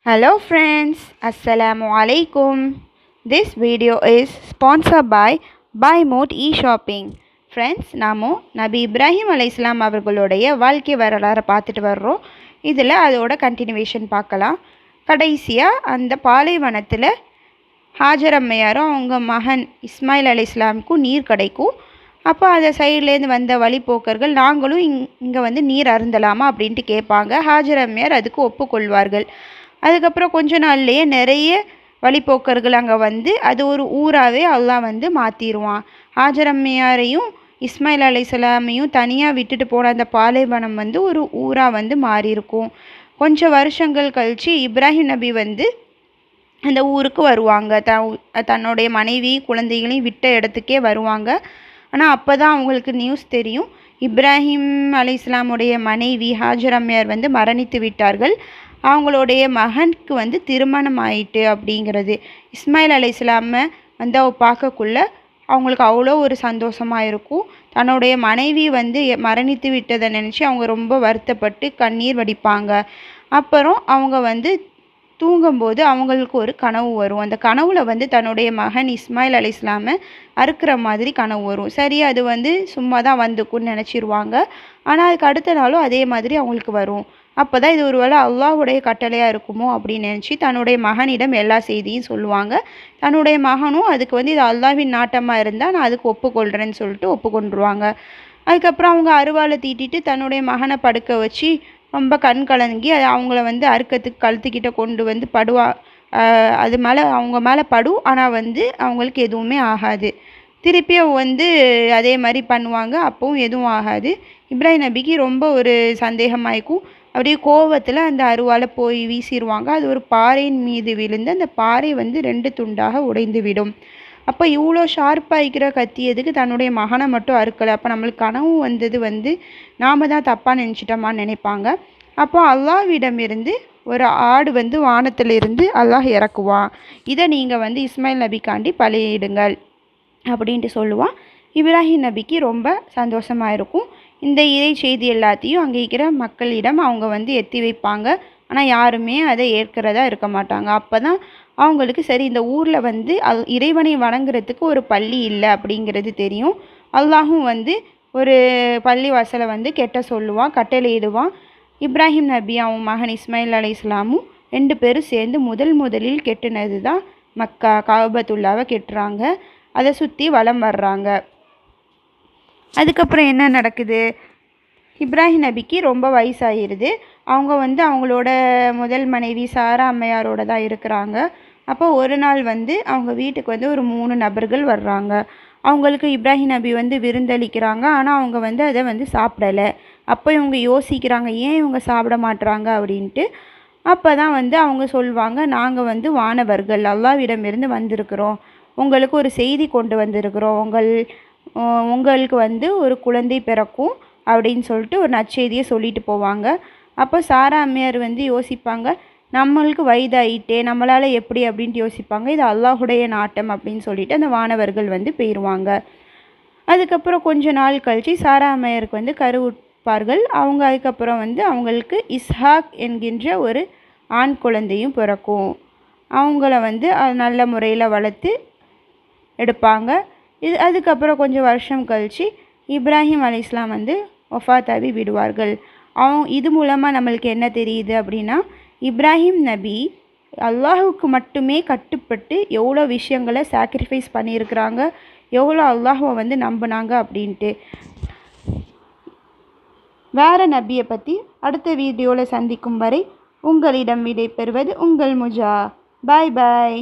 Hello friends, Assalamu alaikum. This video is sponsored by Mode e-shopping. Friends, நாமோ நபி இப்ராஹிம் அலைஹிஸ்ஸலாம் அவர்களுடைய வாழ்க்கை வரலாறை பார்த்துட்டு வர்றோம். இதில் அதோட கண்டினியூவேஷன் பார்க்கலாம். கடைசியாக அந்த பாலைவனத்தில் ஹாஜர் அம்மையாரும் அவங்க மகன் இஸ்மாயில் அலைஹிஸ்ஸலாமுக்கும் நீர் கிடைக்கும். அப்போ அதை சைட்லேருந்து வந்த வழிப்போக்கர்கள் நாங்களும் இங்கே வந்து நீர் அருந்தலாமா அப்படின்ட்டு கேட்பாங்க. ஹாஜர் அம்மையார் அதுக்கு ஒப்புக்கொள்வார்கள். அதுக்கப்புறம் கொஞ்ச நாள்லேயே நிறைய வழிப்போக்கர்கள் அங்கே வந்து அது ஒரு ஊராகவே அல்லாஹ் வந்து மாற்றிடுவான். ஹாஜர் அம்மையாரையும் இஸ்மாயில் அலைஹிஸ்ஸலாமையும் தனியாக விட்டுட்டு போன அந்த பாலைவனம் வந்து ஒரு ஊராக வந்து மாறியிருக்கும். கொஞ்சம் வருஷங்கள் கழித்து இப்ராஹிம் நபி வந்து அந்த ஊருக்கு வருவாங்க. தன்னுடைய மனைவி குழந்தைகளையும் விட்ட இடத்துக்கே வருவாங்க. ஆனால் அப்போ தான் அவங்களுக்கு நியூஸ் தெரியும், இப்ராஹிம் அலைஹிஸ்ஸலாமுடைய மனைவி ஹாஜர் அம்மையார் வந்து மரணித்து விட்டார்கள். அவங்களுடைய மகனுக்கு வந்து திருமணம் ஆயிட்டு அப்படிங்கிறது. இஸ்மாயில் அலைஹிஸ்ஸலாமை வந்து பார்க்கக்குள்ள அவங்களுக்கு அவ்வளோ ஒரு சந்தோஷமாக இருக்கும். தன்னுடைய மனைவி வந்து மரணித்து விட்டதை நினச்சி அவங்க ரொம்ப வருத்தப்பட்டு கண்ணீர் வடிப்பாங்க. அப்புறம் அவங்க வந்து தூங்கும்போது அவங்களுக்கு ஒரு கனவு வரும். அந்த கனவுல வந்து தன்னுடைய மகன் இஸ்மாயில் அலைஹிஸ்ஸலாமை அறுக்கிற மாதிரி கனவு வரும். சரி, அது வந்து சும்மா தான் வந்துக்குன்னு நினச்சிருவாங்க. ஆனால் அதுக்கு அடுத்த நாளும் அதே மாதிரி அவங்களுக்கு வரும். அப்போ தான் இது ஒரு வேளை அல்லாஹ்வுடைய கட்டளையாக இருக்குமோ அப்படின்னு நினச்சி தன்னுடைய மகனிடம் எல்லா செய்தியும் சொல்லுவாங்க. தன்னுடைய மகனும் அதுக்கு வந்து இது அல்லாஹ்வின் நாட்டமாக இருந்தால் நான் அதுக்கு ஒப்புக்கொள்கிறேன்னு சொல்லிட்டு ஒப்புக்கொண்டுருவாங்க. அதுக்கப்புறம் அவங்க அருவாளை தீட்டிட்டு தன்னுடைய மகனை படுக்க வச்சு ரொம்ப கண் கலங்கி அவங்கள வந்து அறுக்கிறதுக்கு கழுத்துக்கிட்ட கொண்டு வந்து அது மேலே அவங்க மேலே படும். ஆனால் வந்து அவங்களுக்கு எதுவுமே ஆகாது. திருப்பியும் வந்து அதே மாதிரி பண்ணுவாங்க. அப்பவும் எதுவும் ஆகாது. இப்ராஹிம் நபிக்கு ரொம்ப ஒரு சந்தேகமாயிருக்கும். அப்படியே கோவத்தில் அந்த அருவாளை போய் வீசிடுவாங்க. அது ஒரு பாறையின் மீது விழுந்து அந்த பாறை வந்து 2 துண்டாக உடைந்து விடும். அப்போ இவ்வளோ ஷார்ப்பாக இருக்கிற கத்தியதுக்கு தன்னுடைய மகனை மட்டும் அறுக்கலை. அப்போ நம்மளுக்கு கனவு வந்தது வந்து நாம் தான் தப்பாக நினச்சிட்டோமான்னு நினைப்பாங்க. அப்போ அல்லாஹ்விடமிருந்து ஒரு ஆடு வந்து வானத்திலிருந்து அல்லாஹ் இறக்குவான். இதை நீங்கள் வந்து இஸ்மாயில் நபிக்காண்டி பலியிடுங்கள் அப்படின்ட்டு சொல்லுவான். இப்ராஹிம் நபிக்கு ரொம்ப சந்தோஷமாக இருக்கும். இந்த இறை செய்தி எல்லாத்தையும் அங்கே இருக்கிற மக்களிடம் அவங்க வந்து எத்தி வைப்பாங்க. ஆனால் யாருமே அதை ஏற்கிறதா இருக்க மாட்டாங்க. அப்போ தான் அவங்களுக்கு சரி, இந்த ஊரில் வந்து இறைவனை வணங்குறதுக்கு ஒரு பள்ளி இல்லை அப்படிங்கிறது தெரியும். அல்லாஹும் வந்து ஒரு பள்ளி வாசலை வந்து கெட்ட சொல்லுவான், கட்டளையிடுவான். இப்ராஹிம் நபி அவங்க மகன் இஸ்மாயில் அலைஹிஸ்ஸலாமும் 2 பேரும் சேர்ந்து முதலில் கெட்டுனது தான் மக்கா காபத்துல்லாவை கெட்டுறாங்க. அதை சுற்றி வலம் வர்றாங்க. அதுக்கப்புறம் என்ன நடக்குது, இப்ராஹிம் நபிக்கு ரொம்ப வயசாகிடுது. அவங்க வந்து அவங்களோட முதல் மனைவி சாரா அம்மையாரோட தான் இருக்கிறாங்க. அப்போ ஒரு நாள் வந்து அவங்க வீட்டுக்கு வந்து ஒரு 3 நபர்கள் வர்றாங்க. அவங்களுக்கு இப்ராஹிம் நபி வந்து விருந்தளிக்கிறாங்க. ஆனால் அவங்க வந்து அதை வந்து சாப்பிடலை. அப்போ இவங்க யோசிக்கிறாங்க, ஏன் இவங்க சாப்பிட மாட்டுறாங்க அப்படின்ட்டு. அப்போ தான் வந்து அவங்க சொல்லுவாங்க, நாங்கள் வந்து வானவர்கள் அல்லாஹ்விடமிருந்து வந்திருக்கிறோம், உங்களுக்கு ஒரு செய்தி கொண்டு வந்திருக்கிறோம், உங்களுக்கு வந்து ஒரு குழந்தை பிறக்கும் அப்படின்னு சொல்லிட்டு ஒரு நற்செய்தியை சொல்லிட்டு போவாங்க. அப்போ சாரா அம்மையார் வந்து யோசிப்பாங்க, நம்மளுக்கு வயதாயிட்டே நம்மளால் எப்படி அப்படின்ட்டு யோசிப்பாங்க. இது அல்லாஹுடைய நாட்டம் அப்படின்னு சொல்லிட்டு அந்த வானவர்கள் வந்து போயிடுவாங்க. அதுக்கப்புறம் கொஞ்ச நாள் கழித்து சாரா அம்மையாருக்கு வந்து கருவுற்பார்கள். அவங்க அதுக்கப்புறம் வந்து அவங்களுக்கு இஸ்ஹாக் என்கின்ற ஒரு ஆண் குழந்தையும் பிறக்கும். அவங்கள வந்து நல்ல முறையில் வளர்த்து எடுப்பாங்க. அதுக்கப்புறம் கொஞ்சம் வருஷம் கழித்து இப்ராஹிம் அலைஹிஸ்ஸலாம் வந்து வஃபாத்தாகி விடுவார்கள். இது மூலமாக நம்மளுக்கு என்ன தெரியுது அப்படின்னா, இப்ராஹிம் நபி அல்லாஹுக்கு மட்டுமே கட்டுப்பட்டு எவ்வளோ விஷயங்களை சாக்ரிஃபைஸ் பண்ணியிருக்கிறாங்க, எவ்வளோ அல்லாஹுவை வந்து நம்பினாங்க அப்படின்ட்டு. வேறு நபியை பற்றி அடுத்த வீடியோவில் சந்திக்கும் வரை உங்களிடம் விடை பெறுவது உங்கள் முஜா. பாய் பாய்.